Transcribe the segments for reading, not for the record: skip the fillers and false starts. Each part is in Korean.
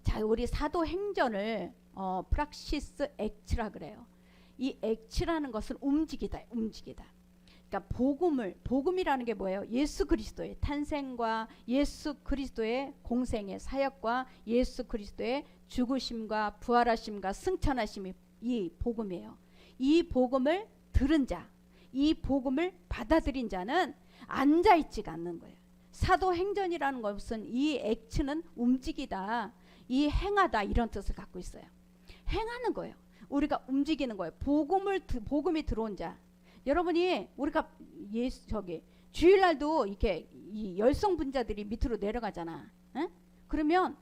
자, 우리 사도행전을 프락시스 액츠라 그래요. 이 액츠라는 것은 움직이다, 움직이다. 그러니까 복음이라는 게 뭐예요? 예수 그리스도의 탄생과 예수 그리스도의 공생의 사역과 예수 그리스도의 죽으심과 부활하심과 승천하심이 이 복음이에요. 이 복음을 들은 자, 이 복음을 받아들인 자는 앉아있지가 않는 거예요. 사도행전이라는 것은 이 액츠는 움직이다, 이 행하다 이런 뜻을 갖고 있어요. 행하는 거예요. 우리가 움직이는 거예요. 복음이 들어온 자. 여러분이 우리가 주일날도 이렇게 이 열성분자들이 밑으로 내려가잖아. 에? 그러면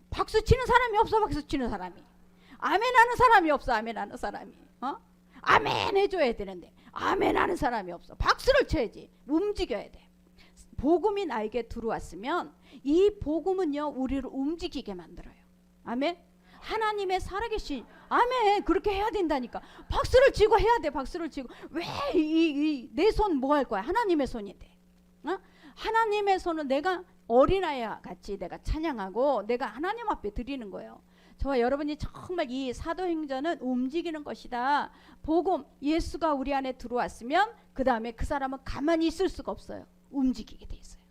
박수 치는 사람이 없어. 박수 치는 사람이. 아멘 하는 사람이 없어. 아멘 하는 사람이. 아멘 해줘야 되는데 아멘 하는 사람이 없어. 박수를 쳐야지. 움직여야 돼. 복음이 나에게 들어왔으면 이 복음은요 우리를 움직이게 만들어요. 아멘. 하나님의 살아계신 아멘 그렇게 해야 된다니까. 박수를 치고 해야 돼. 박수를 치고. 왜 내 손 뭐 할 거야? 하나님의 손인데. 하나님의 손은 내가 어린아이와 같이 내가 찬양하고 내가 하나님 앞에 드리는 거예요. 저와 여러분이 정말 이 사도행전은 움직이는 것이다. 복음 예수가 우리 안에 들어왔으면 그 다음에 그 사람은 가만히 있을 수가 없어요. 움직이게 돼 있어요.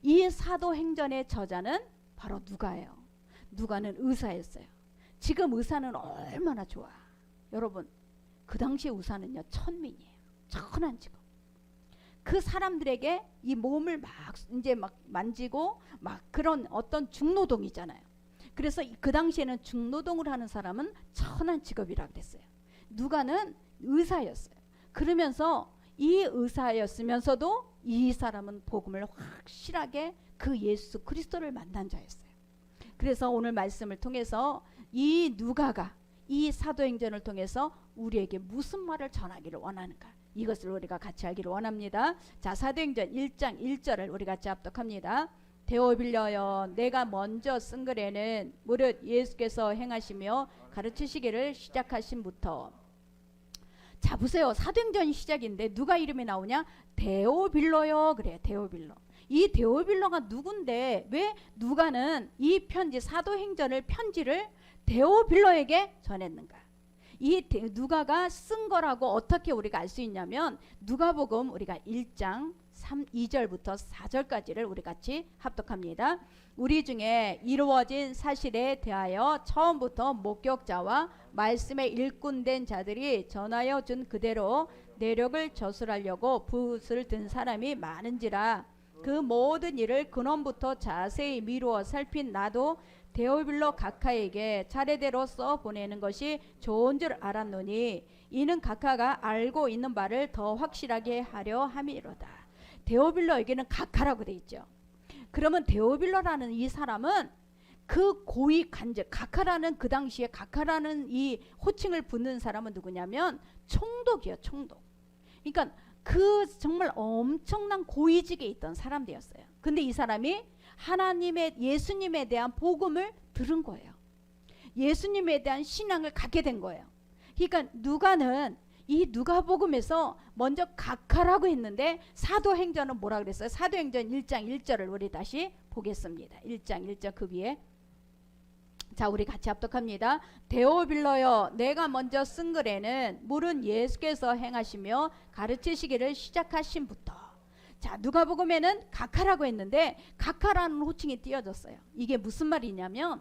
이 사도행전의 저자는 바로 누가예요. 누가는 의사였어요. 지금 의사는 얼마나 좋아. 여러분 그 당시에 의사는요 천민이에요. 천한 직업. 그 사람들에게 이 몸을 막 만지고 막 그런 어떤 중노동이잖아요. 그래서 그 당시에는 중노동을 하는 사람은 천한 직업이라고 그랬어요. 누가는 의사였어요. 그러면서 이 의사였으면서도 이 사람은 복음을 확실하게 그 예수 그리스도를 만난 자였어요. 그래서 오늘 말씀을 통해서 이 누가가 이 사도행전을 통해서 우리에게 무슨 말을 전하기를 원하는가, 이것을 우리가 같이 알기를 원합니다. 자, 사도행전 1장 1절을 우리 같이 합독합니다. 데오빌러여 내가 먼저 쓴 글에는 무릇 예수께서 행하시며 가르치시기를 시작하신부터. 자 보세요. 사도행전이 시작인데 누가 이름이 나오냐? 데오빌러요. 그래요. 데오빌러. 이 데오빌러가 누군데 왜 누가는 이 편지 사도행전을 편지를 데오빌러에게 전했는가? 이 누가가 쓴 거라고 어떻게 우리가 알 수 있냐면 누가복음 우리가 1장 2절부터 4절까지를 우리 같이 합독합니다. 우리 중에 이루어진 사실에 대하여 처음부터 목격자와 말씀에 일꾼된 자들이 전하여 준 그대로 내력을 저술하려고 붓을 든 사람이 많은지라 그 모든 일을 근원부터 자세히 미루어 살핀 나도 데오빌러 각하에게 차례대로 써 보내는 것이 좋은 줄 알았노니 이는 각하가 알고 있는 바를 더 확실하게 하려 함이로다. 데오빌러에게는 각하라고 돼 있죠. 그러면 데오빌러라는 이 사람은 그 고위 간접 각하라는 그 당시에 각하라는 이 호칭을 붙는 사람은 누구냐면 총독이요. 총독. 그러니까 그 정말 엄청난 고위직에 있던 사람들이었어요. 근데 이 사람이 하나님의 예수님에 대한 복음을 들은 거예요. 예수님에 대한 신앙을 갖게 된 거예요. 그러니까 누가는 이 누가복음에서 먼저 각하라고 했는데 사도행전은 뭐라 그랬어요? 사도행전 1장 1절을 우리 다시 보겠습니다. 1장 1절 그 위에 자 우리 같이 합독합니다. 데오빌러여 내가 먼저 쓴 글에는 물은 예수께서 행하시며 가르치시기를 시작하신부터. 자 누가복음에는 각하라고 했는데 각하라는 호칭이 띄어졌어요. 이게 무슨 말이냐면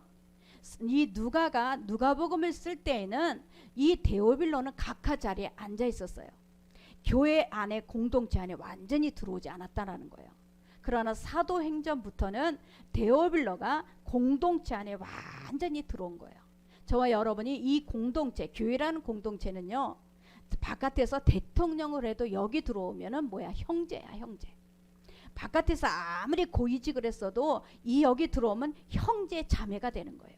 이 누가가 누가복음을 쓸 때에는 이 데오빌러는 각하 자리에 앉아 있었어요. 교회 안에 공동체 안에 완전히 들어오지 않았다라는 거예요. 그러나 사도행전부터는 데오빌러가 공동체 안에 완전히 들어온 거예요. 저와 여러분이 이 공동체 교회라는 공동체는요 바깥에서 대통령을 해도 여기 들어오면은 뭐야? 형제야 형제. 바깥에서 아무리 고위직을 했어도 이 여기 들어오면 형제 자매가 되는 거예요.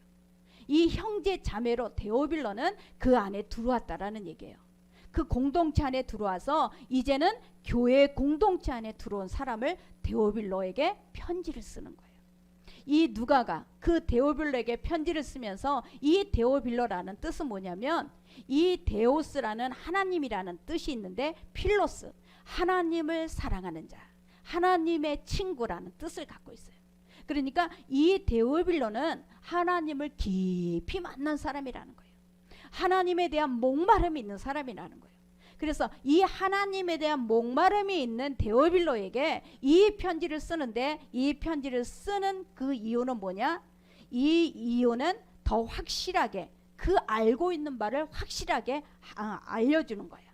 이 형제 자매로 데오빌러는 그 안에 들어왔다라는 얘기예요. 그 공동체 안에 들어와서 이제는 교회 공동체 안에 들어온 사람을 데오빌러에게 편지를 쓰는 거예요. 이 누가가 그 데오빌러에게 편지를 쓰면서 이 데오빌러라는 뜻은 뭐냐면 이 데오스라는 하나님이라는 뜻이 있는데 필로스 하나님을 사랑하는 자 하나님의 친구라는 뜻을 갖고 있어요. 그러니까 이 데오빌로는 하나님을 깊이 만난 사람이라는 거예요. 하나님에 대한 목마름이 있는 사람이라는 거예요. 그래서 이 하나님에 대한 목마름이 있는 데오빌로에게 이 편지를 쓰는데, 이 편지를 쓰는 그 이유는 뭐냐? 이 이유는 더 확실하게 그 알고 있는 바를 확실하게 알려주는 거예요.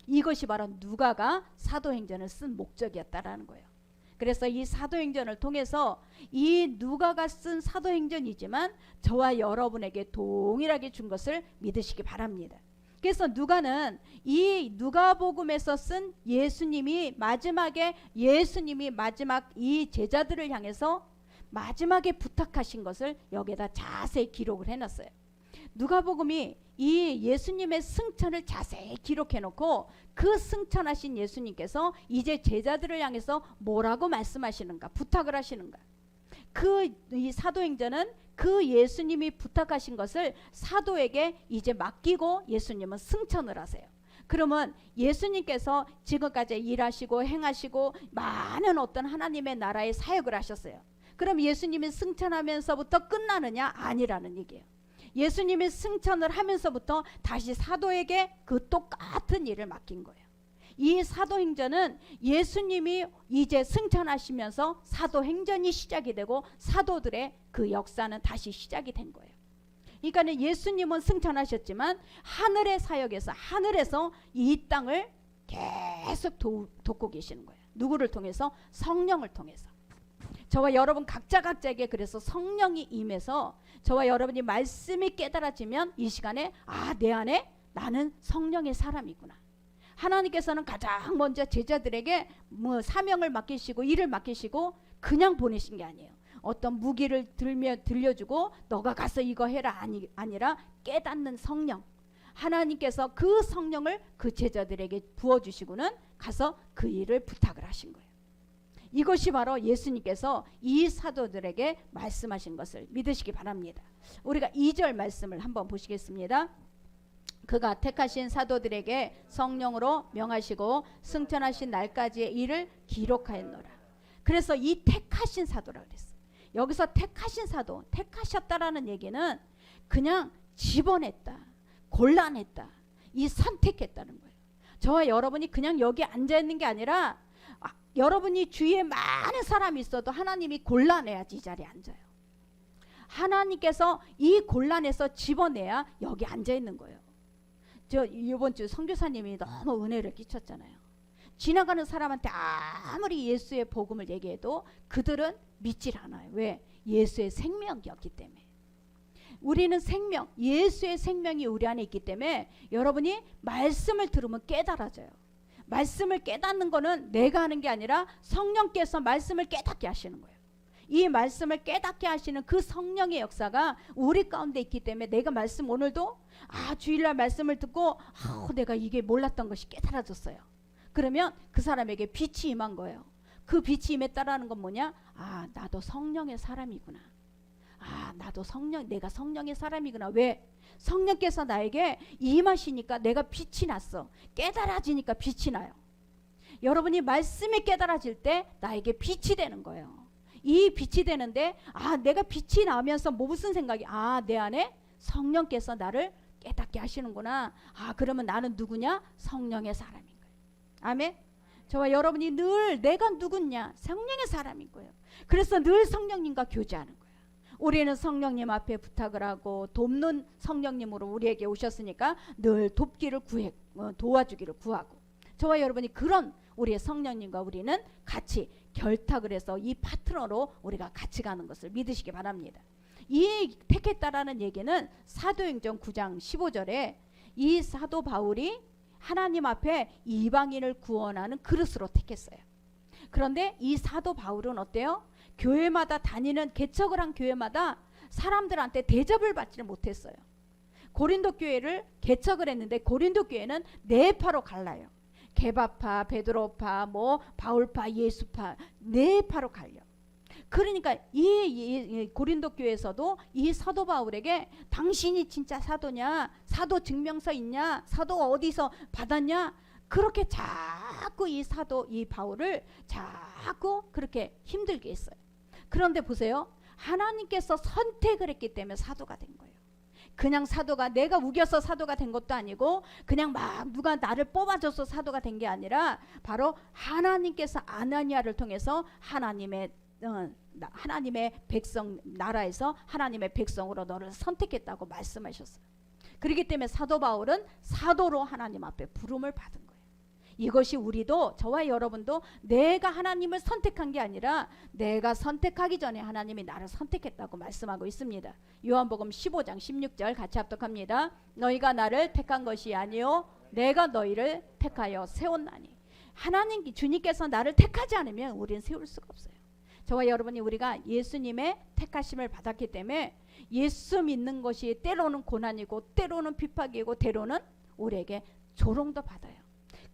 이것이 바로 누가가 사도행전을 쓴 목적이었다라는 거예요. 그래서 이 사도행전을 통해서 이 누가가 쓴 사도행전이지만 저와 여러분에게 동일하게 준 것을 믿으시기 바랍니다. 그래서 누가는 이 누가복음에서 쓴 예수님이 마지막 이 제자들을 향해서 마지막에 부탁하신 것을 여기에다 자세히 기록을 해놨어요. 누가복음이 이 예수님의 승천을 자세히 기록해 놓고 그 승천하신 예수님께서 이제 제자들을 향해서 뭐라고 말씀하시는가, 부탁을 하시는가. 이 사도행전은 그 예수님이 부탁하신 것을 사도에게 이제 맡기고 예수님은 승천을 하세요. 그러면 예수님께서 지금까지 일하시고 행하시고 많은 어떤 하나님의 나라의 사역을 하셨어요. 그럼 예수님이 승천하면서부터 끝나느냐? 아니라는 얘기예요. 예수님이 승천을 하면서부터 다시 사도에게 그 똑같은 일을 맡긴 거예요. 이 사도행전은 예수님이 이제 승천하시면서 사도행전이 시작이 되고 사도들의 그 역사는 다시 시작이 된 거예요. 그러니까 예수님은 승천하셨지만 하늘의 사역에서, 하늘에서 이 땅을 계속 돕고 계시는 거예요. 누구를 통해서? 성령을 통해서. 저와 여러분 각자에게 그래서 성령이 임해서 저와 여러분이 말씀이 깨달아지면 이 시간에 내 안에 나는 성령의 사람이구나. 하나님께서는 가장 먼저 제자들에게 사명을 맡기시고 일을 맡기시고 그냥 보내신 게 아니에요. 어떤 무기를 들려주고 너가 가서 이거 해라 아니라 깨닫는 성령. 하나님께서 그 성령을 그 제자들에게 부어주시고는 가서 그 일을 부탁을 하신 거예요. 이것이 바로 예수님께서 이 사도들에게 말씀하신 것을 믿으시기 바랍니다. 우리가 2절 말씀을 한번 보시겠습니다. 그가 택하신 사도들에게 성령으로 명하시고 승천하신 날까지의 일을 기록하였노라. 그래서 이 택하신 사도라 그랬어요. 여기서 택하신 사도, 택하셨다라는 얘기는 그냥 집어냈다, 골라냈다, 이 선택했다는 거예요. 저와 여러분이 그냥 여기 앉아있는 게 아니라 여러분이 주위에 많은 사람이 있어도 하나님이 골라내야지 이 자리에 앉아요. 하나님께서 이 골라내서 집어내야 여기 앉아있는 거예요. 저 이번 주 선교사님이 너무 은혜를 끼쳤잖아요. 지나가는 사람한테 아무리 예수의 복음을 얘기해도 그들은 믿질 않아요. 왜? 예수의 생명이었기 때문에. 우리는 생명, 예수의 생명이 우리 안에 있기 때문에 여러분이 말씀을 들으면 깨달아져요. 말씀을 깨닫는 거는 내가 하는 게 아니라 성령께서 말씀을 깨닫게 하시는 거예요. 이 말씀을 깨닫게 하시는 그 성령의 역사가 우리 가운데 있기 때문에 내가 말씀 오늘도 주일날 말씀을 듣고 내가 이게 몰랐던 것이 깨달아졌어요. 그러면 그 사람에게 빛이 임한 거예요. 그 빛이 임했다라는 건 뭐냐? 나도 성령의 사람이구나. 나도 내가 성령의 사람이구나. 왜? 성령께서 나에게 임하시니까 내가 빛이 났어. 깨달아지니까 빛이 나요. 여러분이 말씀이 깨달아질 때 나에게 빛이 되는 거예요. 이 빛이 되는데 내가 빛이 나면서 무슨 생각이? 내 안에 성령께서 나를 깨닫게 하시는구나. 그러면 나는 누구냐? 성령의 사람인 거예요. 아멘. 저와 여러분이 늘 내가 누구냐? 성령의 사람인 거예요. 그래서 늘 성령님과 교제하는 거예요. 우리는 성령님 앞에 부탁을 하고 돕는 성령님으로 우리에게 오셨으니까 늘 돕기를 도와주기를 구하고, 저와 여러분이 그런 우리의 성령님과 우리는 같이 결탁을 해서 이 파트너로 우리가 같이 가는 것을 믿으시기 바랍니다. 이 택했다라는 얘기는 사도행전 9장 15절에 이 사도 바울이 하나님 앞에 이방인을 구원하는 그릇으로 택했어요. 그런데 이 사도 바울은 어때요? 교회마다 다니는 개척을 한 교회마다 사람들한테 대접을 받지를 못했어요. 고린도 교회를 개척을 했는데 고린도 교회는 네 파로 갈라요. 게바파, 베드로파, 바울파, 예수파 네 파로 갈려. 그러니까 이 고린도 교회에서도 이 사도 바울에게 당신이 진짜 사도냐? 사도 증명서 있냐? 사도 어디서 받았냐? 그렇게 자꾸 이 바울을 자꾸 그렇게 힘들게 했어요. 그런데 보세요. 하나님께서 선택을 했기 때문에 사도가 된 거예요. 그냥 사도가 내가 우겨서 사도가 된 것도 아니고 그냥 막 누가 나를 뽑아줘서 사도가 된 게 아니라 바로 하나님께서 아나니아를 통해서 하나님의 백성 나라에서 하나님의 백성으로 너를 선택했다고 말씀하셨어요. 그렇기 때문에 사도 바울은 사도로 하나님 앞에 부름을 받은 거예요. 이것이 우리도 저와 여러분도 내가 하나님을 선택한 게 아니라 내가 선택하기 전에 하나님이 나를 선택했다고 말씀하고 있습니다. 요한복음 15장 16절 같이 합독합니다. 너희가 나를 택한 것이 아니요 내가 너희를 택하여 세웠나니. 하나님 주님께서 나를 택하지 않으면 우리는 세울 수가 없어요. 저와 여러분이 우리가 예수님의 택하심을 받았기 때문에 예수 믿는 것이 때로는 고난이고 때로는 비박이고 때로는 우리에게 조롱도 받아요.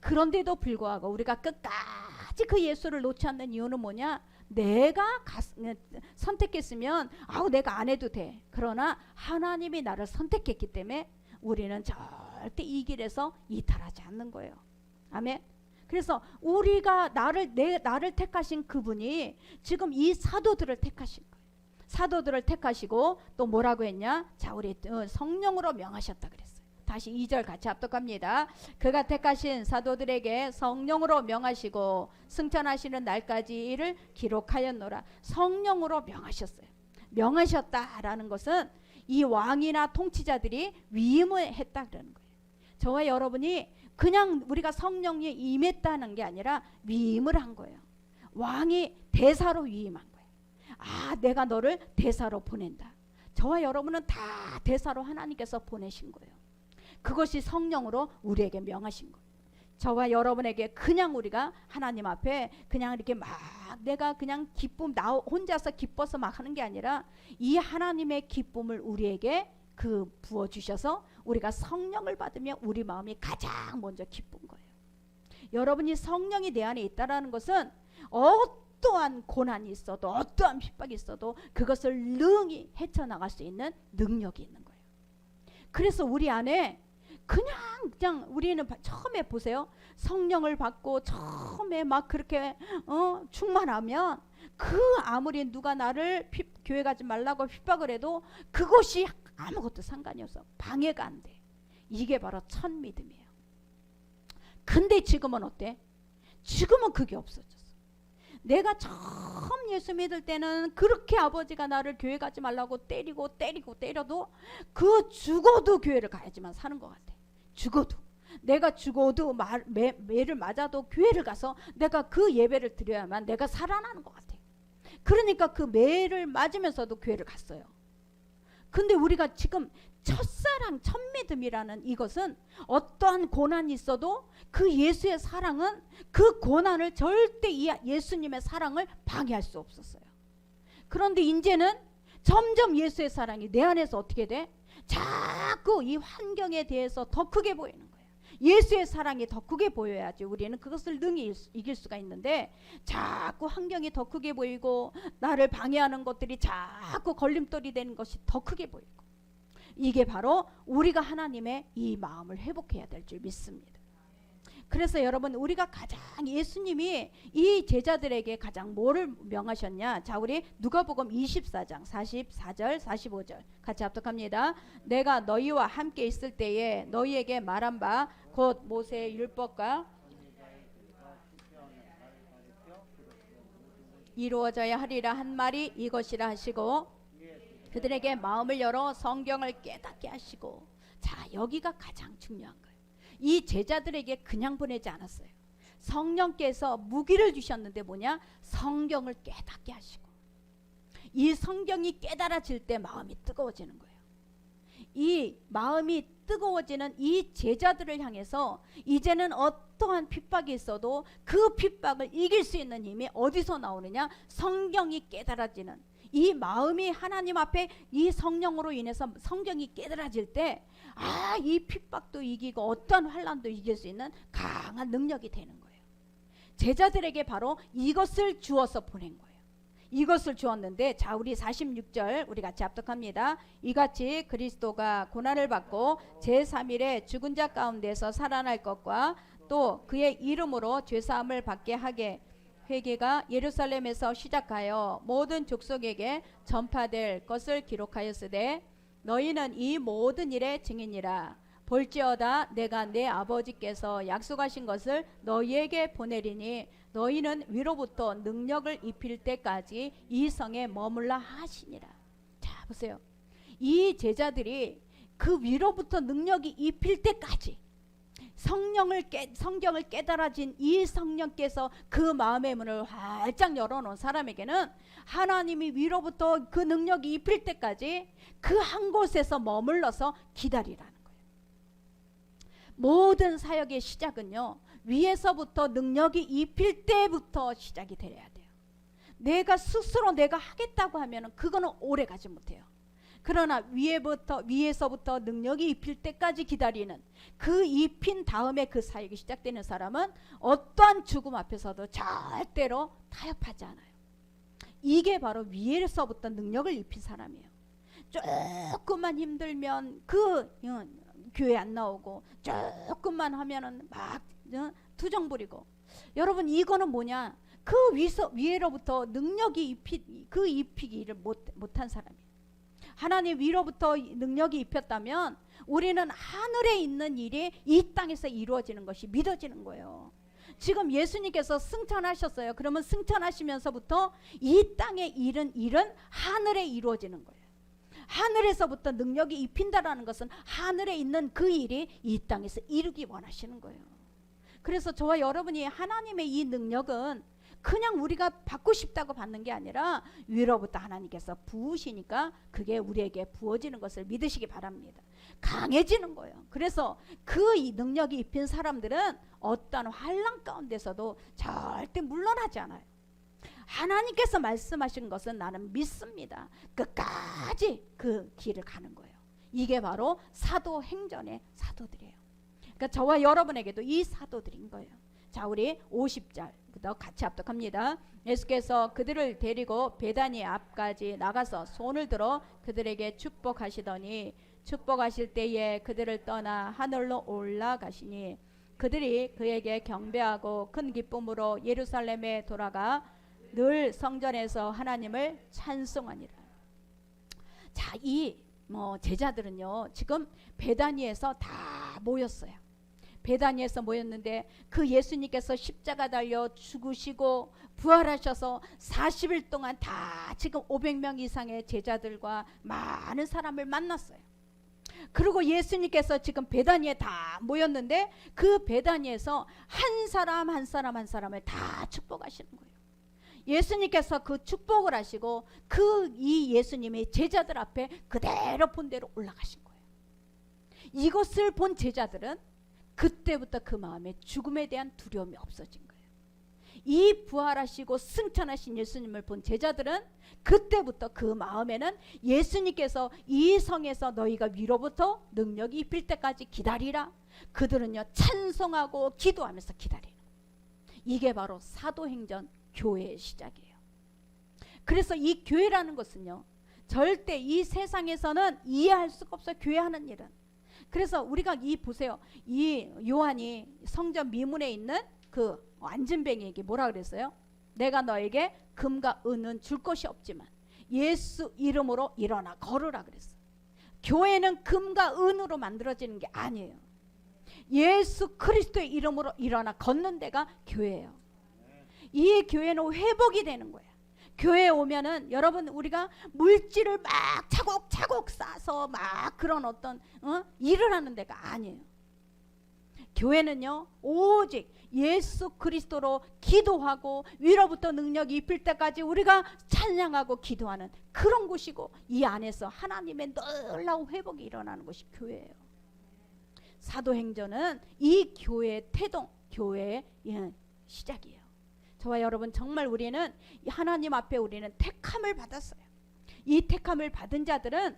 그런데도 불구하고 우리가 끝까지 그 예수를 놓지 않는 이유는 뭐냐? 내가 선택했으면 내가 안 해도 돼. 그러나 하나님이 나를 선택했기 때문에 우리는 절대 이 길에서 이탈하지 않는 거예요. 아멘. 그래서 우리가 나를 택하신 그분이 지금 이 사도들을 택하신 거예요. 사도들을 택하시고 또 뭐라고 했냐? 자, 우리 성령으로 명하셨다 그랬어요. 다시 2절 같이 합독합니다. 그가 택하신 사도들에게 성령으로 명하시고 승천하시는 날까지 이를 기록하였노라. 성령으로 명하셨어요. 명하셨다라는 것은 이 왕이나 통치자들이 위임을 했다 그러는 거예요. 저와 여러분이 그냥 우리가 성령에 임했다는 게 아니라 위임을 한 거예요. 왕이 대사로 위임한 거예요. 내가 너를 대사로 보낸다. 저와 여러분은 다 대사로 하나님께서 보내신 거예요. 그것이 성령으로 우리에게 명하신 거예요. 저와 여러분에게 그냥 우리가 하나님 앞에 그냥 이렇게 막 내가 그냥 나 혼자서 기뻐서 막 하는 게 아니라 이 하나님의 기쁨을 우리에게 부어주셔서 우리가 성령을 받으면 우리 마음이 가장 먼저 기쁜 거예요. 여러분이 성령이 내 안에 있다라는 것은 어떠한 고난이 있어도 어떠한 핍박이 있어도 그것을 능히 헤쳐나갈 수 있는 능력이 있는 거예요. 그래서 우리 안에 그냥 우리는 처음에 보세요. 성령을 받고 처음에 막 그렇게 충만하면 아무리 누가 나를 교회 가지 말라고 핍박을 해도 그것이 아무것도 상관이 없어. 방해가 안 돼. 이게 바로 첫 믿음이에요. 근데 지금은 어때? 지금은 그게 없어졌어. 내가 처음 예수 믿을 때는 그렇게 아버지가 나를 교회 가지 말라고 때려도 죽어도 교회를 가야지만 사는 것 같아. 죽어도 내가 죽어도 매를 맞아도 교회를 가서 내가 그 예배를 드려야만 내가 살아나는 것 같아. 그러니까 그 매를 맞으면서도 교회를 갔어요. 근데 우리가 지금 첫사랑 첫믿음이라는 이것은 어떠한 고난이 있어도 그 예수의 사랑은 그 고난을 절대 예수님의 사랑을 방해할 수 없었어요. 그런데 이제는 점점 예수의 사랑이 내 안에서 어떻게 돼? 자꾸 이 환경에 대해서 더 크게 보이는 거예요. 예수의 사랑이 더 크게 보여야지 우리는 그것을 능히 이길 수가 있는데 자꾸 환경이 더 크게 보이고 나를 방해하는 것들이 자꾸 걸림돌이 되는 것이 더 크게 보이고 이게 바로 우리가 하나님의 이 마음을 회복해야 될 줄 믿습니다. 그래서 여러분 우리가 가장 예수님이 이 제자들에게 가장 뭐를 명하셨냐? 자, 우리 누가복음 24장 44절 45절 같이 합독합니다. 내가 너희와 함께 있을 때에 너희에게 말한 바 곧 모세의 율법과 이루어져야 하리라 한 말이 이것이라 하시고 그들에게 마음을 열어 성경을 깨닫게 하시고. 자, 여기가 가장 중요한 거예요. 이 제자들에게 그냥 보내지 않았어요. 성령께서 무기를 주셨는데 뭐냐? 성경을 깨닫게 하시고. 이 성경이 깨달아질 때 마음이 뜨거워지는 거예요. 이 마음이 뜨거워지는 이 제자들을 향해서 이제는 어떠한 핍박이 있어도 그 핍박을 이길 수 있는 힘이 어디서 나오느냐? 성경이 깨달아지는 이 마음이 하나님 앞에 이 성령으로 인해서 성경이 깨달아질 때 이 핍박도 이기고 어떤 환난도 이길 수 있는 강한 능력이 되는 거예요. 제자들에게 바로 이것을 주어서 보낸 거예요. 이것을 주었는데 자, 우리 46절 우리 같이 합독합니다. 이같이 그리스도가 고난을 받고 제3일에 죽은 자 가운데서 살아날 것과 또 그의 이름으로 죄사함을 받게 하게 회개가 예루살렘에서 시작하여 모든 족속에게 전파될 것을 기록하였으되 너희는 이 모든 일의 증인이라. 볼지어다 내가 내 아버지께서 약속하신 것을 너희에게 보내리니 너희는 위로부터 능력을 입힐 때까지 이 성에 머물라 하시니라. 자 보세요. 이 제자들이 그 위로부터 능력이 입힐 때까지 성경을 깨달아진 이 성령께서 그 마음의 문을 활짝 열어놓은 사람에게는 하나님이 위로부터 그 능력이 입힐 때까지 그 한 곳에서 머물러서 기다리라는 거예요. 모든 사역의 시작은요, 위에서부터 능력이 입힐 때부터 시작이 되어야 돼요. 내가 스스로 내가 하겠다고 하면 그거는 오래 가지 못해요. 그러나 위에서부터 능력이 입힐 때까지 기다리는 그 입힌 다음에 그 사역이 시작되는 사람은 어떠한 죽음 앞에서도 절대로 타협하지 않아요. 이게 바로 위에서부터 능력을 입힌 사람이에요. 조금만 힘들면 교회 안 나오고, 조금만 하면은 막 투정 부리고. 여러분 이거는 뭐냐? 그 위로부터 능력이 입히기를 못한 사람이에요. 하나님 위로부터 능력이 입혔다면 우리는 하늘에 있는 일이 이 땅에서 이루어지는 것이 믿어지는 거예요. 지금 예수님께서 승천하셨어요. 그러면 승천하시면서부터 이 땅의 일은 하늘에 이루어지는 거예요. 하늘에서부터 능력이 입힌다라는 것은 하늘에 있는 그 일이 이 땅에서 이루기 원하시는 거예요. 그래서 저와 여러분이 하나님의 이 능력은 그냥 우리가 받고 싶다고 받는 게 아니라 위로부터 하나님께서 부으시니까 그게 우리에게 부어지는 것을 믿으시기 바랍니다. 강해지는 거예요. 그래서 그 능력이 입힌 사람들은 어떤 환난 가운데서도 절대 물러나지 않아요. 하나님께서 말씀하신 것은 나는 믿습니다. 끝까지 그 길을 가는 거예요. 이게 바로 사도행전의 사도들이에요. 그러니까 저와 여러분에게도 이 사도들인 거예요. 자, 우리 50절부터 같이 합독합니다. 예수께서 그들을 데리고 베다니 앞까지 나가서 손을 들어 그들에게 축복하시더니 축복하실 때에 그들을 떠나 하늘로 올라가시니 그들이 그에게 경배하고 큰 기쁨으로 예루살렘에 돌아가 늘 성전에서 하나님을 찬송하니라. 자, 이 제자들은요 지금 베다니에서 다 모였어요. 베다니에서 모였는데 그 예수님께서 십자가 달려 죽으시고 부활하셔서 40일 동안 다 지금 500명 이상의 제자들과 많은 사람을 만났어요. 그리고 예수님께서 지금 베다니에 다 모였는데 그 베다니에서 한 사람 한 사람을 다 축복하시는 거예요. 예수님께서 그 축복을 하시고 이 예수님의 제자들 앞에 그대로 본대로 올라가신 거예요. 이것을 본 제자들은 그때부터 그 마음에 죽음에 대한 두려움이 없어진 거예요. 이 부활하시고 승천하신 예수님을 본 제자들은 그때부터 그 마음에는 예수님께서 이 성에서 너희가 위로부터 능력이 입힐 때까지 기다리라. 그들은요 찬송하고 기도하면서 기다리는 거예요. 이게 바로 사도행전 교회의 시작이에요. 그래서 이 교회라는 것은요 절대 이 세상에서는 이해할 수가 없어요. 교회하는 일은. 그래서 우리가 보세요. 이 요한이 성전 미문에 있는 그 안진뱅이에게 뭐라 그랬어요? 내가 너에게 금과 은은 줄 것이 없지만 예수 이름으로 일어나 걸으라 그랬어. 교회는 금과 은으로 만들어지는 게 아니에요. 예수 그리스도의 이름으로 일어나 걷는 데가 교회예요. 이 교회는 회복이 되는 거예요. 교회에 오면은 여러분 우리가 물질을 막 차곡차곡 쌓아서 막 그런 어떤 일을 하는 데가 아니에요. 교회는요 오직 예수 그리스도로 기도하고 위로부터 능력이 입힐 때까지 우리가 찬양하고 기도하는 그런 곳이고 이 안에서 하나님의 놀라운 회복이 일어나는 것이 교회예요. 사도행전은 이 교회의 태동, 교회의 시작이에요. 저와 여러분 정말 우리는 하나님 앞에 우리는 택함을 받았어요. 이 택함을 받은 자들은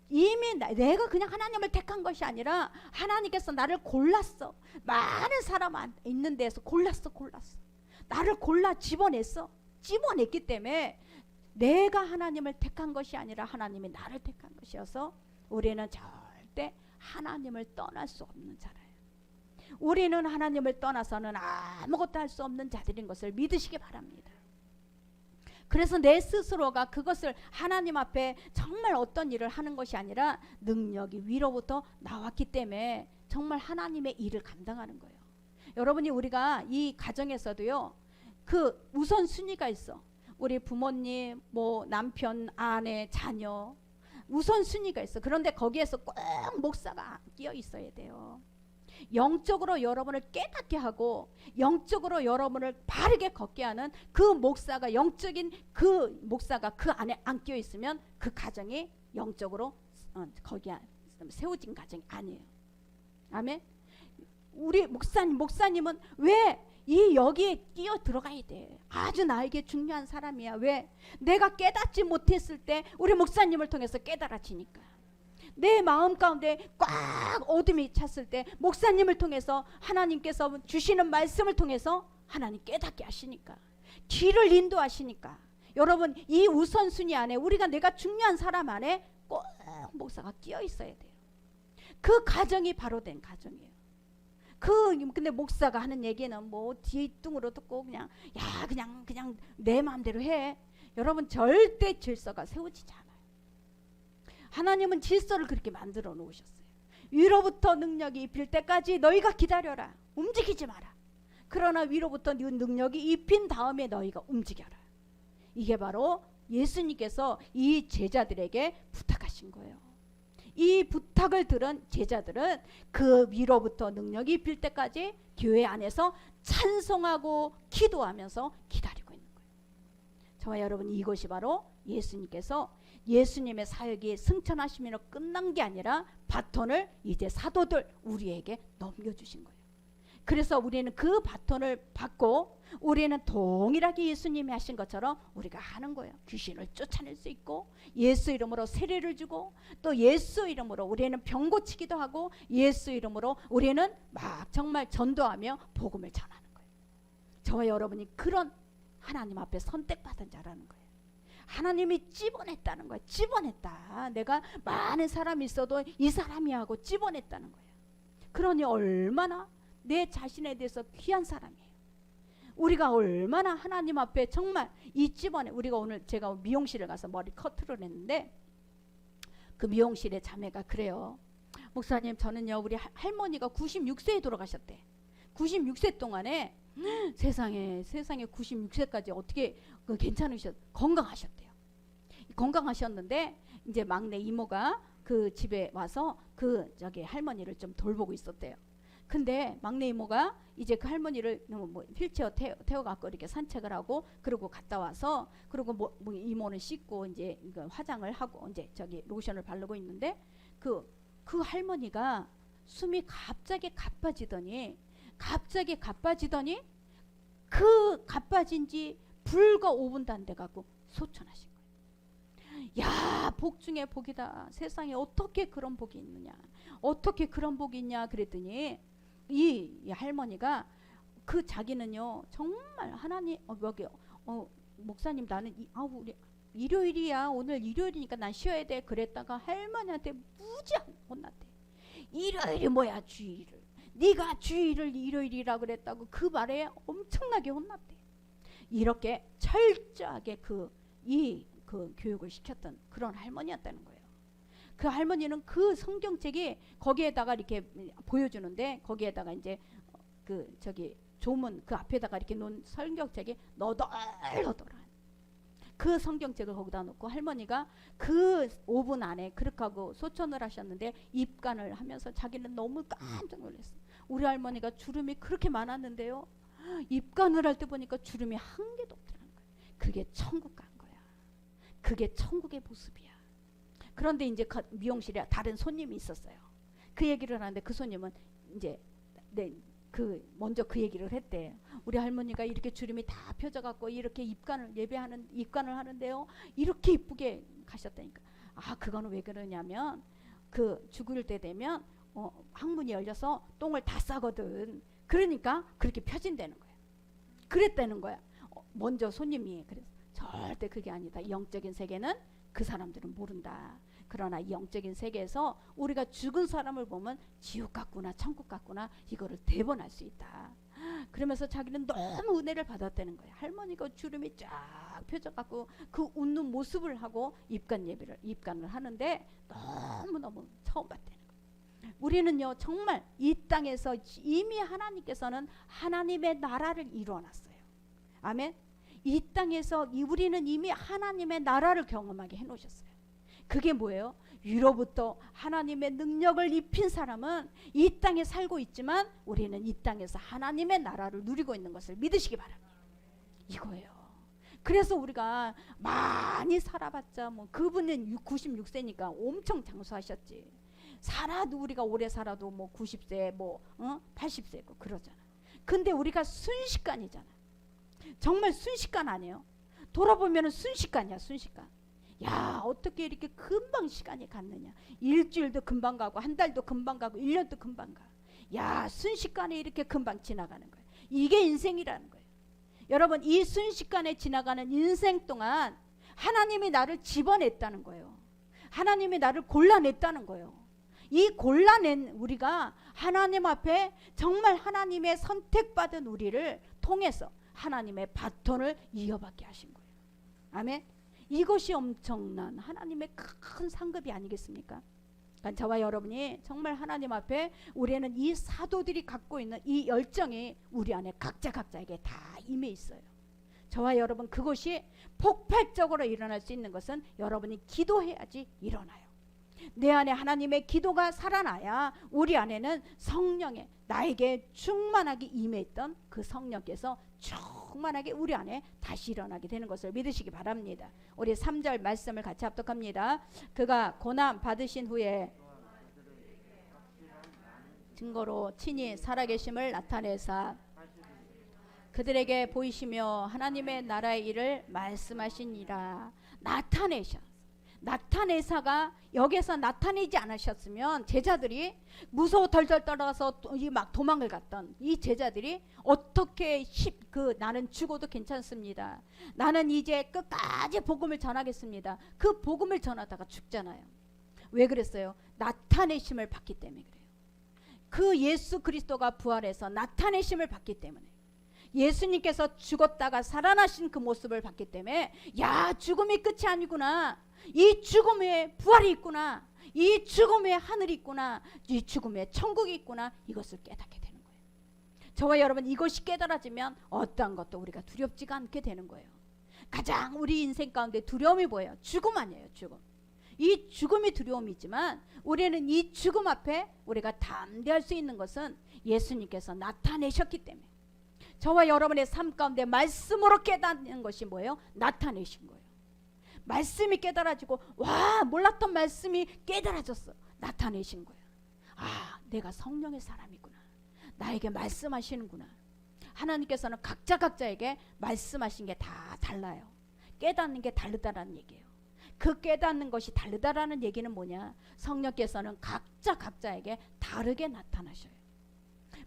이미 내가 그냥 하나님을 택한 것이 아니라 하나님께서 나를 골랐어. 많은 사람 있는 데서 골랐어. 나를 골라 집어냈기 때문에 내가 하나님을 택한 것이 아니라 하나님이 나를 택한 것이어서 우리는 절대 하나님을 떠날 수 없는 자라예요. 우리는 하나님을 떠나서는 아무것도 할 수 없는 자들인 것을 믿으시기 바랍니다. 그래서 내 스스로가 그것을 하나님 앞에 정말 어떤 일을 하는 것이 아니라 능력이 위로부터 나왔기 때문에 정말 하나님의 일을 감당하는 거예요. 여러분이 우리가 이 가정에서도요, 그 우선순위가 있어. 우리 부모님, 뭐 남편, 아내, 자녀 우선순위가 있어. 그런데 거기에서 꼭 목사가 끼어 있어야 돼요. 영적으로 여러분을 깨닫게 하고 영적으로 여러분을 바르게 걷게 하는 그 목사가, 영적인 그 목사가 그 안에 안 끼어 있으면 그 가정이 영적으로 거기에 세워진 가정이 아니에요. 아멘. 우리 목사님은 왜 이 여기에 끼어 들어가야 돼. 아주 나에게 중요한 사람이야. 왜? 내가 깨닫지 못했을 때 우리 목사님을 통해서 깨달아지니까. 내 마음 가운데 꽉 어둠이 찼을 때 목사님을 통해서 하나님께서 주시는 말씀을 통해서 하나님 깨닫게 하시니까, 길을 인도하시니까. 여러분, 이 우선순위 안에 우리가 내가 중요한 사람 안에 꼭 목사가 끼어 있어야 돼요. 그 가정이 바로 된 가정이에요. 근데 목사가 하는 얘기는 뭐 뒷등으로 듣고 그냥 내 마음대로 해. 여러분, 절대 질서가 세워지지 않아요. 하나님은 질서를 그렇게 만들어 놓으셨어요. 위로부터 능력이 입힐 때까지 너희가 기다려라. 움직이지 마라. 그러나 위로부터 능력이 입힌 다음에 너희가 움직여라. 이게 바로 예수님께서 이 제자들에게 부탁하신 거예요. 이 부탁을 들은 제자들은 그 위로부터 능력이 입힐 때까지 교회 안에서 찬송하고 기도하면서 기다리고 있는 거예요. 저와 여러분, 이것이 바로 예수님께서 예수님의 사역이 승천하시면 끝난 게 아니라 바톤을 이제 사도들 우리에게 넘겨주신 거예요. 그래서 우리는 그 바톤을 받고 우리는 동일하게 예수님이 하신 것처럼 우리가 하는 거예요. 귀신을 쫓아낼 수 있고, 예수 이름으로 세례를 주고, 또 예수 이름으로 우리는 병 고치기도 하고, 예수 이름으로 우리는 막 정말 전도하며 복음을 전하는 거예요. 저와 여러분이 그런 하나님 앞에 선택받은 자라는 거예요. 하나님이 집어냈다는 거예요. 집어냈다. 내가 많은 사람이 있어도 이 사람이 하고 집어냈다는 거예요. 그러니 얼마나 내 자신에 대해서 귀한 사람이에요. 우리가 얼마나 하나님 앞에 정말 이 집안에, 우리가 오늘 제가 미용실을 가서 머리 커트를 했는데 그 미용실의 자매가 그래요. 목사님, 저는요 우리 할머니가 96세에 돌아가셨대. 96세 동안에 세상에 96세까지 어떻게 건강하셨대요. 건강하셨는데 이제 막내 이모가 그 집에 와서 그 할머니를 좀 돌보고 있었대요. 근데 막내 이모가 이제 그 할머니를 뭐 휠체어 태워갖고 이렇게 산책을 하고, 그리고 갔다 와서, 그리고 뭐 이모는 씻고 이제 화장을 하고 이제 로션을 바르고 있는데 그 할머니가 숨이 갑자기 가빠지더니 그 가빠진 지 불과 5분도 안 돼갖고 소천하신 거예요. 야, 복 중에 복이다. 세상에 어떻게 그런 복이 있느냐, 어떻게 그런 복이 있냐 그랬더니 이 할머니가 자기는요 정말 하나님 목사님, 나는 우리 일요일이야, 오늘 일요일이니까 난 쉬어야 돼 그랬다가 할머니한테 무지한 혼났대. 일요일이 뭐야, 주일을, 네가 주일을 일요일이라 그랬다고 그 말에 엄청나게 혼났대. 이렇게 철저하게 그 교육을 시켰던 그런 할머니였다는 거예요. 그 할머니는 그 성경책이 거기에다가 이렇게 보여주는데, 거기에다가 이제 조문 그 앞에다가 이렇게 놓은 성경책이 너덜너덜한 그 성경책을 거기다 놓고 할머니가 그 5분 안에 그렇게 하고 소천을 하셨는데, 입간을 하면서 자기는 너무 깜짝 놀랐어. 우리 할머니가 주름이 그렇게 많았는데요, 입간을 할 때 보니까 주름이 한 개도 없더라는 거예요. 그게 천국 간 거야. 그게 천국의 모습이야. 그런데 이제 미용실에 다른 손님이 있었어요. 그 얘기를 하는데 그 손님은 이제 먼저 그 얘기를 했대. 우리 할머니가 이렇게 주름이 다 펴져갖고 이렇게 입간을 하는데요, 이렇게 이쁘게 가셨다니까. 그거는 왜 그러냐면 죽을 때 되면 항문이 열려서 똥을 다 싸거든. 그러니까 그렇게 펴진다는 거야. 그랬다는 거야. 먼저 손님이. 그래서 절대 그게 아니다. 영적인 세계는 그 사람들은 모른다. 그러나 이 영적인 세계에서 우리가 죽은 사람을 보면 지옥 같구나 천국 같구나 이거를 대본할 수 있다. 그러면서 자기는 너무 은혜를 받았다는 거예요. 할머니가 주름이 쫙 펴져갖고 그 웃는 모습을 하고 입간을 하는데 너무너무 처음 봤다는 거예요. 우리는요 정말 이 땅에서 이미 하나님께서는 하나님의 나라를 이루어놨어요. 아멘. 이 땅에서 우리는 이미 하나님의 나라를 경험하게 해놓으셨어요. 그게 뭐예요? 위로부터 하나님의 능력을 입힌 사람은 이 땅에 살고 있지만 우리는 이 땅에서 하나님의 나라를 누리고 있는 것을 믿으시기 바랍니다. 이거예요. 그래서 우리가 많이 살아봤자 뭐 그분은 96세니까 엄청 장수하셨지. 살아도 우리가 오래 살아도 뭐 90세 뭐 80세고 그러잖아. 근데 우리가 순식간이잖아. 정말 순식간 아니에요? 돌아보면 순식간이야. 순식간. 야 어떻게 이렇게 금방 시간이 갔느냐. 일주일도 금방 가고 한 달도 금방 가고 1년도 금방 가. 야 순식간에 이렇게 금방 지나가는 거예요. 이게 인생이라는 거예요. 여러분 이 순식간에 지나가는 인생 동안 하나님이 나를 집어냈다는 거예요. 하나님이 나를 골라냈다는 거예요. 이 골라낸 우리가 하나님 앞에 정말 하나님의 선택받은 우리를 통해서 하나님의 바톤을 이어받게 하신 거예요. 아멘. 이것이 엄청난 하나님의 큰 상급이 아니겠습니까? 그러니까 저와 여러분이 정말 하나님 앞에 우리는 이 사도들이 갖고 있는 이 열정이 우리 안에 각자에게 다 임해 있어요. 저와 여러분 그것이 폭발적으로 일어날 수 있는 것은 여러분이 기도해야지 일어나요. 내 안에 하나님의 기도가 살아나야 우리 안에는 성령의 나에게 충만하게 임했던 그 성령께서 충만하게 우리 안에 다시 일어나게 되는 것을 믿으시기 바랍니다. 우리 3절 말씀을 같이 합독합니다. 그가 고난 받으신 후에 증거로 친히 살아계심을 나타내사 그들에게 보이시며 하나님의 나라의 일을 말씀하시니라. 나타내사가 여기서 나타내지 않으셨으면 제자들이 무서워 덜덜 떨어서 막 도망을 갔던 이 제자들이 어떻게 나는 죽어도 괜찮습니다. 나는 이제 끝까지 복음을 전하겠습니다. 그 복음을 전하다가 죽잖아요. 왜 그랬어요? 나타내심을 받기 때문에 그래요. 그 예수 그리스도가 부활해서 나타내심을 받기 때문에 예수님께서 죽었다가 살아나신 그 모습을 봤기 때문에 야 죽음이 끝이 아니구나. 이 죽음에 부활이 있구나. 이 죽음에 하늘이 있구나. 이 죽음에 천국이 있구나. 이것을 깨닫게 되는 거예요. 저와 여러분 이것이 깨달아지면 어떠한 것도 우리가 두렵지가 않게 되는 거예요. 가장 우리 인생 가운데 두려움이 뭐예요? 죽음 아니에요. 죽음. 이 죽음이 두려움이지만 우리는 이 죽음 앞에 우리가 담대할 수 있는 것은 예수님께서 나타내셨기 때문에 저와 여러분의 삶 가운데 말씀으로 깨닫는 것이 뭐예요? 나타내신 거예요. 말씀이 깨달아지고 와 몰랐던 말씀이 깨달아졌어. 나타내신 거예요. 아 내가 성령의 사람이구나. 나에게 말씀하시는구나. 하나님께서는 각자에게 말씀하신 게 다 달라요. 깨닫는 게 다르다라는 얘기예요. 그 깨닫는 것이 다르다라는 얘기는 뭐냐? 성령께서는 각자에게 다르게 나타나셔요.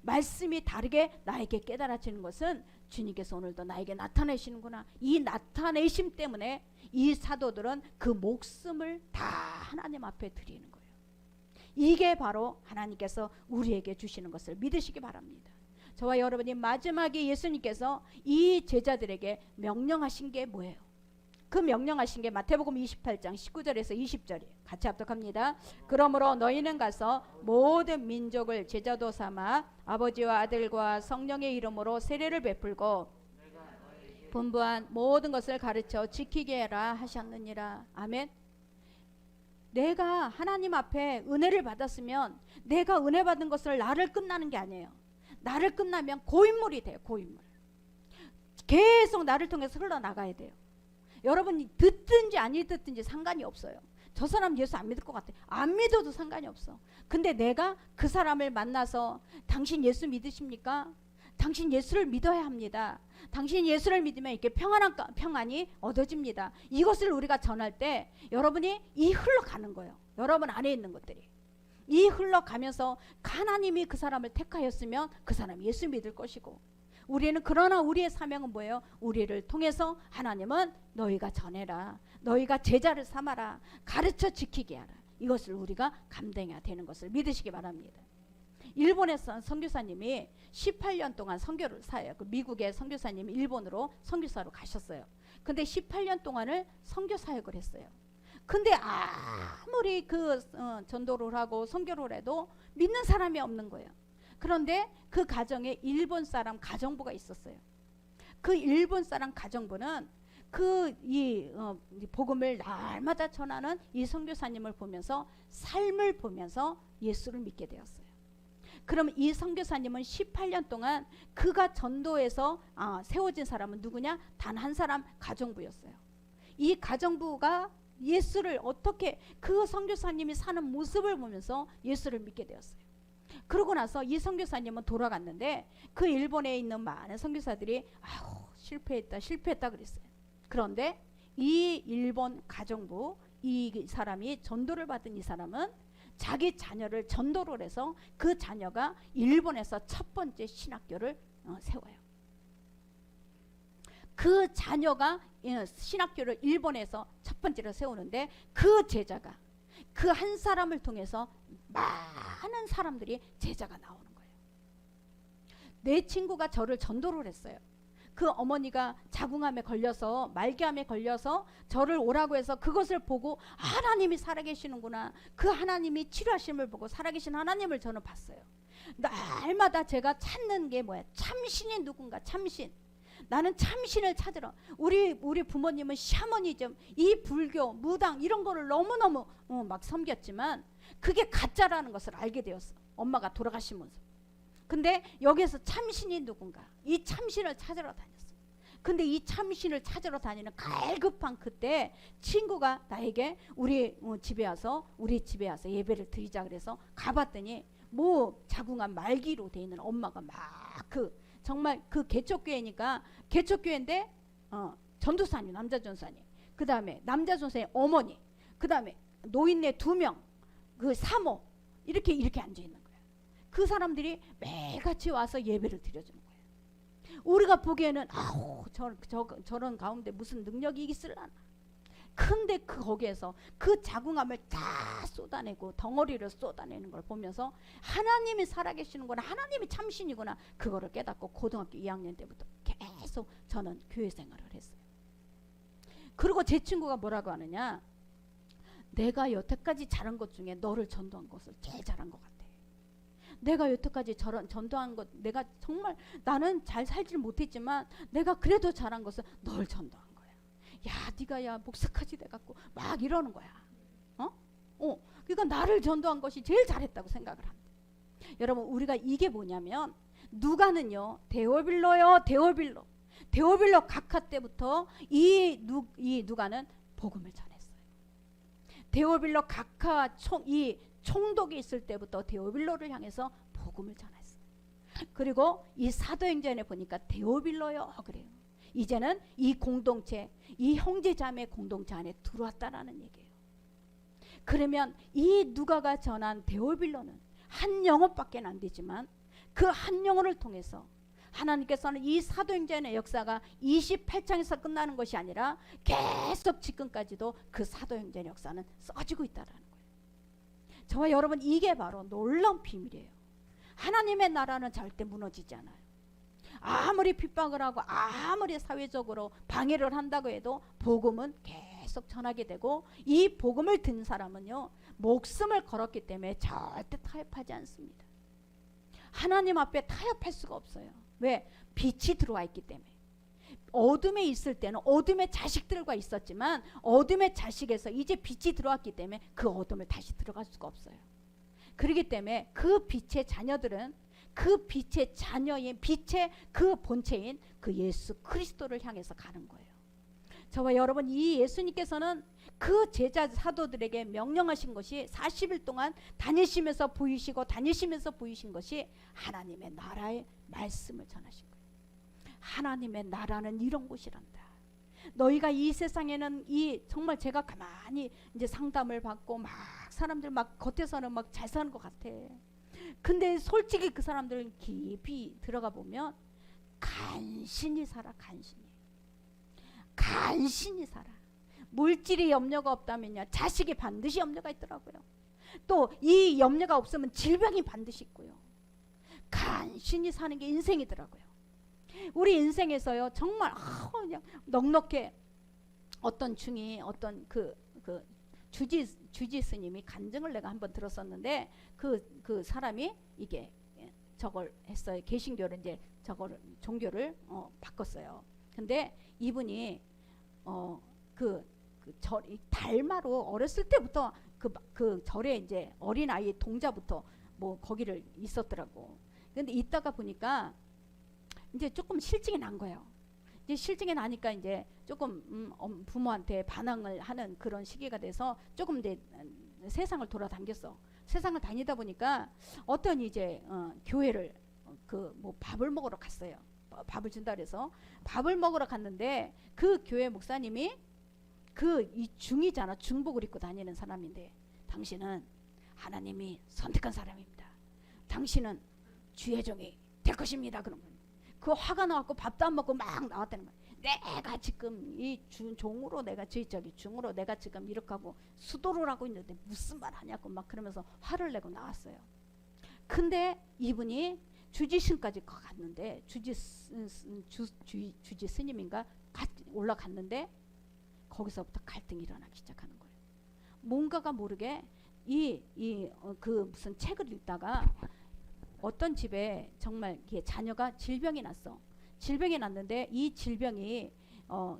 말씀이 다르게 나에게 깨달아지는 것은 주님께서 오늘도 나에게 나타내시는구나. 이 나타내심 때문에 이 사도들은 그 목숨을 다 하나님 앞에 드리는 거예요. 이게 바로 하나님께서 우리에게 주시는 것을 믿으시기 바랍니다. 저와 여러분이 마지막에 예수님께서 이 제자들에게 명령하신 게 뭐예요? 그 명령하신 게 마태복음 28장 19절에서 20절이에요. 같이 합독합니다. 그러므로 너희는 가서 모든 민족을 제자도 삼아 아버지와 아들과 성령의 이름으로 세례를 베풀고 분부한 모든 것을 가르쳐 지키게 해라 하셨느니라. 아멘. 내가 하나님 앞에 은혜를 받았으면 내가 은혜 받은 것을 나를 끝나는 게 아니에요. 나를 끝나면 고인물이 돼요. 고인물. 계속 나를 통해서 흘러나가야 돼요. 여러분이 듣든지 안 듣든지 상관이 없어요. 저 사람 예수 안 믿을 것 같아. 안 믿어도 상관이 없어. 근데 내가 그 사람을 만나서 당신 예수 믿으십니까? 당신 예수를 믿어야 합니다. 당신 예수를 믿으면 이렇게 평안이 얻어집니다. 이것을 우리가 전할 때 여러분이 이 흘러가는 거예요. 여러분 안에 있는 것들이. 이 흘러가면서 하나님이 그 사람을 택하였으면 그 사람이 예수 믿을 것이고 우리는 그러나 우리의 사명은 뭐예요? 우리를 통해서 하나님은 너희가 전해라, 너희가 제자를 삼아라, 가르쳐 지키게 하라. 이것을 우리가 감당해야 되는 것을 믿으시기 바랍니다. 일본에서 선교사님이 18년 동안 선교를 사요. 그 미국의 선교사님이 일본으로 선교사로 가셨어요. 근데 18년 동안을 선교 사역을 했어요. 근데 아무리 전도를 하고 선교를 해도 믿는 사람이 없는 거예요. 그런데 그 가정에 일본 사람 가정부가 있었어요. 그 일본 사람 가정부는 복음을 날마다 전하는 이 선교사님을 보면서 삶을 보면서 예수를 믿게 되었어요. 그럼 이 선교사님은 18년 동안 그가 전도해서 세워진 사람은 누구냐? 단 한 사람, 가정부였어요. 이 가정부가 예수를 어떻게 그 선교사님이 사는 모습을 보면서 예수를 믿게 되었어요. 그러고 나서 이 선교사님은 돌아갔는데 그 일본에 있는 많은 선교사들이 실패했다 그랬어요. 그런데 이 일본 가정부, 이 사람이 전도를 받은 이 사람은 자기 자녀를 전도를 해서 그 자녀가 일본에서 첫 번째 신학교를 세워요. 그 자녀가 신학교를 일본에서 첫 번째로 세우는데 그 제자가 그 한 사람을 통해서 많은 사람들이 제자가 나오는 거예요. 내 친구가 저를 전도를 했어요. 그 어머니가 자궁암에 걸려서 말기암에 걸려서 저를 오라고 해서 그것을 보고 하나님이 살아계시는구나, 그 하나님이 치료하심을 보고 살아계신 하나님을 저는 봤어요. 날마다 제가 찾는 게 뭐야? 참신이 누군가, 참신. 나는 참신을 찾으러. 우리 부모님은 샤머니즘, 이 불교, 무당 이런 거를 너무너무 막 섬겼지만 그게 가짜라는 것을 알게 되었어. 엄마가 돌아가시면서. 근데 여기서 참신이 누군가, 이 참신을 찾으러 다녔어. 근데 이 참신을 찾으러 다니는 갈급한 그때 친구가 나에게 우리 집에 와서 예배를 드리자 그래서 가봤더니 자궁암 말기로 돼 있는 엄마가 정말 개척교회니까 개척교회인데 전도사님, 남자 전도사님, 그 다음에 남자 전도사님 어머니, 그 다음에 노인네 2명, 그 사모 이렇게 앉아 있는 거예요. 그 사람들이 매일같이 와서 예배를 드려주는 거예요. 우리가 보기에는 저런 가운데 무슨 능력이 있을라나. 근데 거기에서 그 자궁암을 다 쏟아내고 덩어리를 쏟아내는 걸 보면서 하나님이 살아계시는구나, 하나님이 참신이구나, 그거를 깨닫고 고등학교 2학년 때부터 계속 저는 교회 생활을 했어요. 그리고 제 친구가 뭐라고 하느냐, 내가 여태까지 잘한 것 중에 너를 전도한 것을 제일 잘한 것 같아. 내가 여태까지 전도한 것, 내가 정말 나는 잘 살질 못했지만 내가 그래도 잘한 것은 널 전도한 거야. 네가 목사까지 돼갖고 막 이러는 거야. 그러니까 나를 전도한 것이 제일 잘했다고 생각을 합니다. 여러분, 우리가 이게 뭐냐면 누가는요, 데오빌로 각하 때부터 이 누가는 복음을 전했어요. 데오빌로 각하 이 총독이 있을 때부터 데오빌로를 향해서 복음을 전했어요. 그리고 이 사도행전에 보니까 데오빌로요 그래요. 이제는 이 공동체, 이 형제자매 공동체 안에 들어왔다라는 얘기예요. 그러면 이 누가가 전한 데오빌로는 한 영혼밖에 안 되지만 그 한 영혼을 통해서 하나님께서는 이 사도행전의 역사가 28장에서 끝나는 것이 아니라 계속 지금까지도 그 사도행전의 역사는 써지고 있다라는 거예요. 저와 여러분, 이게 바로 놀라운 비밀이에요. 하나님의 나라는 절대 무너지지 않아요. 아무리 핍박을 하고 아무리 사회적으로 방해를 한다고 해도 복음은 계속 전하게 되고, 이 복음을 든 사람은요, 목숨을 걸었기 때문에 절대 타협하지 않습니다. 하나님 앞에 타협할 수가 없어요. 왜? 빛이 들어와 있기 때문에. 어둠에 있을 때는 어둠의 자식들과 있었지만 어둠의 자식에서 이제 빛이 들어왔기 때문에 그 어둠을 다시 들어갈 수가 없어요. 그렇기 때문에 그 빛의 자녀들은 그 빛의 자녀인 빛의 그 본체인 그 예수 그리스도를 향해서 가는 거예요. 저와 여러분, 이 예수님께서는 그 제자 사도들에게 명령하신 것이 40일 동안 다니시면서 보이신 것이 하나님의 나라의 말씀을 전하신 거예요. 하나님의 나라는 이런 곳이란다. 너희가 이 세상에는 정말 제가 가만히 이제 상담을 받고 막 사람들 막 겉에서는 막 잘 사는 것 같아. 근데 솔직히 그 사람들은 깊이 들어가 보면 간신히 살아. 간신히 살아. 물질이 염려가 없다면요, 자식이 반드시 염려가 있더라고요. 또 이 염려가 없으면 질병이 반드시 있고요. 간신히 사는 게 인생이더라고요. 우리 인생에서요, 정말 그냥 넉넉해. 어떤 중이 어떤 주지 스님이 간증을 내가 한번 들었었는데, 그 사람이 이게 저걸 했어요. 개신교를 이제 저걸 종교를 바꿨어요. 근데 이분이 달마로 어렸을 때부터 그 절에 이제 어린 아이 동자부터 뭐 거기를 있었더라고. 근데 있다가 보니까 이제 조금 실증이 난 거예요. 이제 실증이 나니까 이제 조금 부모한테 반항을 하는 그런 시기가 돼서 조금 이제 세상을 돌아다녔어. 세상을 다니다 보니까 어떤 이제 교회를 뭐 밥을 먹으러 갔어요. 밥을 준다 그래서 밥을 먹으러 갔는데, 그 교회 목사님이 이 중이잖아. 중복을 입고 다니는 사람인데, 당신은 하나님이 선택한 사람입니다. 당신은 주의 종이 될 것입니다. 그러면 그 화가 나갖고 밥도 안 먹고 막 나왔다는 거야. 내가 지금 이 종으로 내가 중으로 내가 지금 이렇게 하고 수도를 하고 있는데 무슨 말 하냐고 막 그러면서 화를 내고 나왔어요. 근데 이분이 주지신까지 갔는데, 주지 스님인가 올라갔는데, 거기서부터 갈등이 일어나기 시작하는 거예요. 뭔가가 모르게 무슨 책을 읽다가 어떤 집에 정말 자녀가 질병이 났어. 질병이 났는데 이 질병이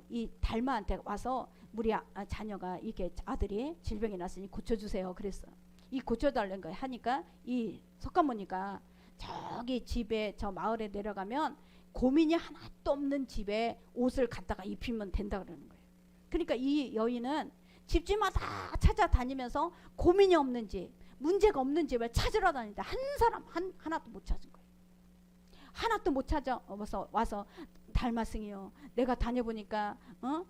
이 달마한테 와서 우리 자녀가 이게 아들이 질병이 났으니 고쳐주세요. 그랬어. 이 고쳐달라는 거 하니까 이 석가모니가 저기 집에 저 마을에 내려가면 고민이 하나도 없는 집에 옷을 갖다가 입히면 된다 그러는 거예요. 그러니까 이 여인은 집집마다 찾아다니면서 고민이 없는 집, 문제가 없는 집을 찾으러 다니는데 한 사람 하나도 못 찾은 거예요. 하나도 못 찾아서 와서 달마승이요, 내가 다녀보니까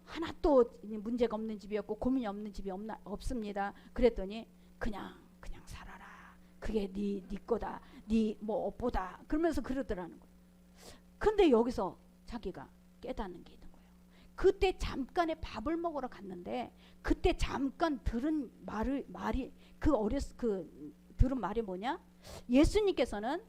하나도 문제가 없는 집이었고 고민이 없는 집이 없습니다. 그랬더니 그냥 살아라. 그게 네 거다. 네 뭐 업보다. 그러면서 그러더라는 거예요. 근데 여기서 자기가 깨닫는 게 있는 거예요. 그때 잠깐에 밥을 먹으러 갔는데, 그때 잠깐 들은 말이 들은 말이 뭐냐? 예수님께서는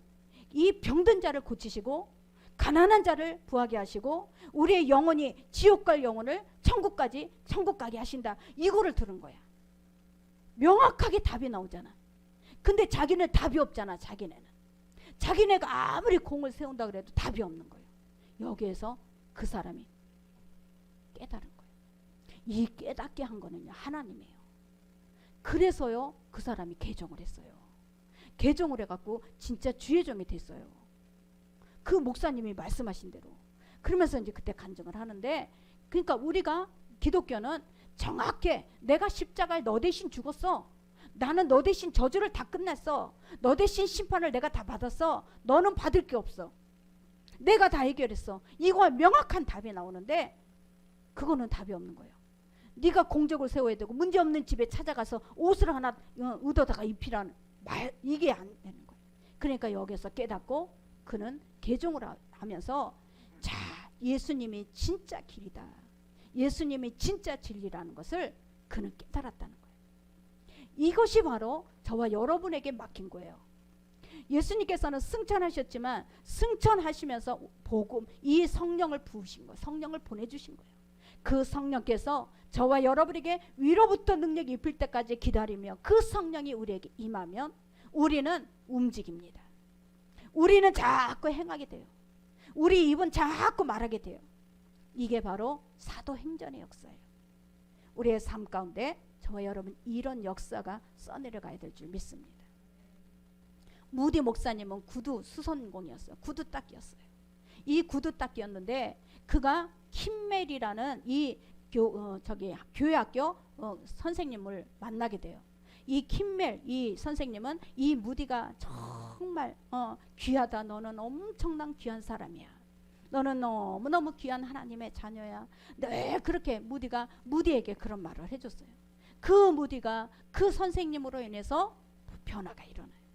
이 병든 자를 고치시고 가난한 자를 부하게 하시고 우리의 영혼이 지옥 갈 영혼을 천국 가게 하신다. 이거를 들은 거야. 명확하게 답이 나오잖아. 근데 자기는 답이 없잖아. 자기네가 아무리 공을 세운다 그래도 답이 없는 거예요. 여기에서 그 사람이 깨달은 거예요. 이 깨닫게 한 거는요, 하나님이에요. 그래서요, 그 사람이 개종을 했어요. 개종을 해갖고 진짜 주의 종이 됐어요. 그 목사님이 말씀하신 대로. 그러면서 이제 그때 간증을 하는데, 그러니까 우리가 기독교는 정확해. 내가 십자가에 너 대신 죽었어. 나는 너 대신 저주를 다 끝냈어. 너 대신 심판을 내가 다 받았어. 너는 받을 게 없어. 내가 다 해결했어. 이거 명확한 답이 나오는데, 그거는 답이 없는 거예요. 네가 공적을 세워야 되고 문제없는 집에 찾아가서 옷을 하나 얻어다가 입히라는 말, 이게 안 되는 거예요. 그러니까 여기서 깨닫고 그는 개종을 하면서, 자, 예수님이 진짜 길이다, 예수님이 진짜 진리라는 것을 그는 깨달았다는 거예요. 이것이 바로 저와 여러분에게 맡긴 거예요. 예수님께서는 승천하셨지만 승천하시면서 복음, 이 성령을 부으신 거예요. 성령을 보내주신 거예요. 그 성령께서 저와 여러분에게 위로부터 능력이 입힐 때까지 기다리며 그 성령이 우리에게 임하면 우리는 움직입니다. 우리는 자꾸 행하게 돼요. 우리 입은 자꾸 말하게 돼요. 이게 바로 사도행전의 역사예요. 우리의 삶 가운데 저와 여러분 이런 역사가 써내려가야 될 줄 믿습니다. 무디 목사님은 구두 수선공이었어요. 구두 닦기였어요. 이 구두 닦기였는데 그가 킴멜이라는 이 교회학교 선생님을 만나게 돼요. 이 킴멜 이 선생님은 이 무디가 정말 귀하다. 너는 엄청난 귀한 사람이야. 너는 너무너무 귀한 하나님의 자녀야. 늘 그렇게 무디에게 그런 말을 해줬어요. 그 무디가 그 선생님으로 인해서 변화가 일어나요.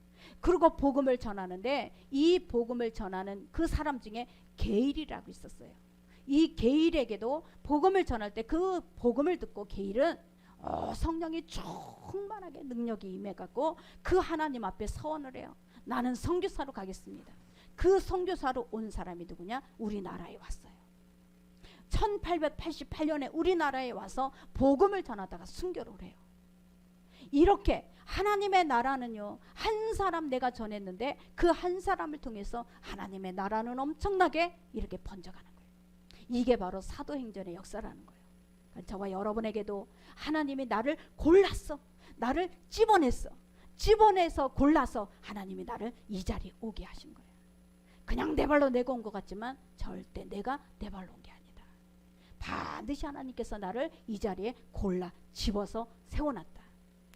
그리고 복음을 전하는데 이 복음을 전하는 그 사람 중에 게일이라고 있었어요. 이 게일에게도 복음을 전할 때 그 복음을 듣고 게일은 성령이 충만하게 능력이 임해갖고 그 하나님 앞에 서원을 해요. 나는 선교사로 가겠습니다. 그 선교사로 온 사람이 누구냐? 우리나라에 왔어요. 1888년에 우리나라에 와서 복음을 전하다가 순교를 해요. 이렇게 하나님의 나라는요, 한 사람 내가 전했는데 그 한 사람을 통해서 하나님의 나라는 엄청나게 이렇게 번져가는 거예요. 이게 바로 사도행전의 역사라는 거예요. 그러니까 저와 여러분에게도 하나님이 나를 골랐어, 나를 집어내서 골라서 하나님이 나를 이 자리에 오게 하신 거예요. 그냥 내 발로 내가 온 것 같지만 절대 내가 내 발로 온 게 아니다. 반드시 하나님께서 나를 이 자리에 골라 집어서 세워놨다.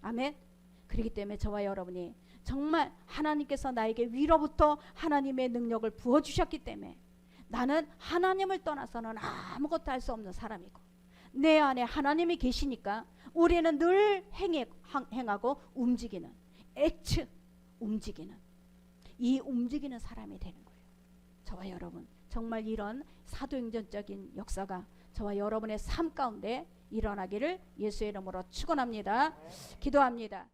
아멘. 그렇기 때문에 저와 여러분이 정말 하나님께서 나에게 위로부터 하나님의 능력을 부어주셨기 때문에 나는 하나님을 떠나서는 아무것도 할 수 없는 사람이고, 내 안에 하나님이 계시니까 우리는 늘 행하고 움직이는, 움직이는, 이 움직이는 사람이 되는 거예요. 저와 여러분, 정말 이런 사도행전적인 역사가 저와 여러분의 삶 가운데 일어나기를 예수의 이름으로 축원합니다. 기도합니다.